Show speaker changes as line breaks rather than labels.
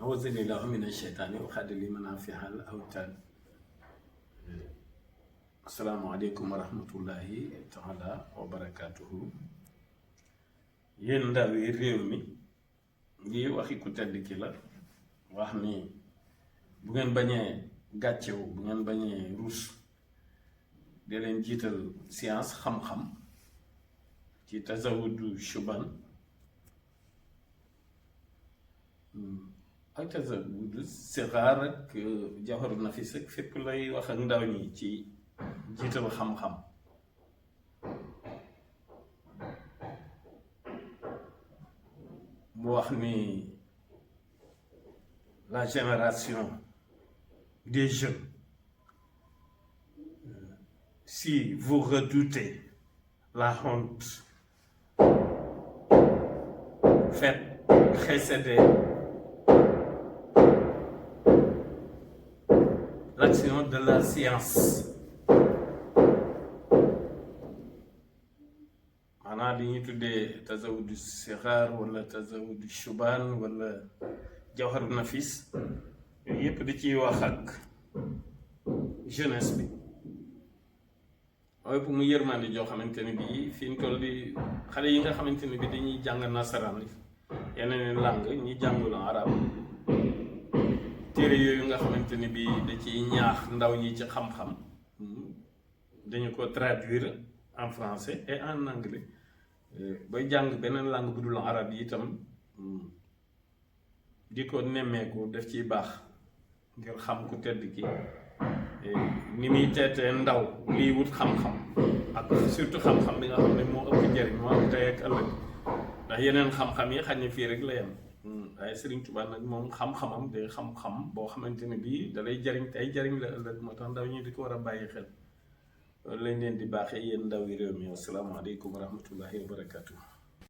awzani llaahu mina sheytaani wa xaada li manaafi'al awtaad. Asalaamaaleykum wa rahmatullahi taala wa barakaatuhu. Yéen ndaw yi réew mi lii waxi ku tedd ki la wax ni bu ngeen bañee gàccewu, bu ngeen bañee ruus, de leen jiital science xam-xam ci tazawudu shuban ak tazawudu sixaar ak jawharu nafis ak fépp lay wax ak ndaw ñi ci jiital xam-xam. mu wax ni la génération des jeunes, si vous redoutez la honte, faites précéder l'action de la science. maanaam li ñuy tuddee tazawudu sixaar wala tazawudu shubaan wala jawharu nafis, yooyu yëpp di ciy wax ak jeunesse bi. waaye pour mu yërmande joo xamante ne bii fi ñu toll di xale yi nga xamante ne bii dañuy jàng nasaraan yeneen langue ñi jàngul arab, téere yooyu nga xamante ne bii da ciy ñaax ndaw ñi ci xam-xam, dañu ko traduire en français et en anglais. bay jàng beneen langue bu dul arab yi itam di ko nemmeeku def ciy baax ngir xam ku tedd ki ni muy teetee ndaw liy wut xam-xam, ak surtout xam-xam bi nga xam ne moo ëpp njëriñ, moo am tey ak ëllëg. ndax yeneen xam-xam yi xañ na fii rek la yem, waaye Sëriñ Tuubaa nag moom xam-xamam day xam-xam boo xamante ne bii dalay jariñ tey jariñ la ëllëg. moo tax ndaw ñi di ko war a bàyyi xel. loolu lañ leen di baaxee yéen ndaw yi réew mi. asalaamaaleykum wa rahmatullahi wa barakaatu.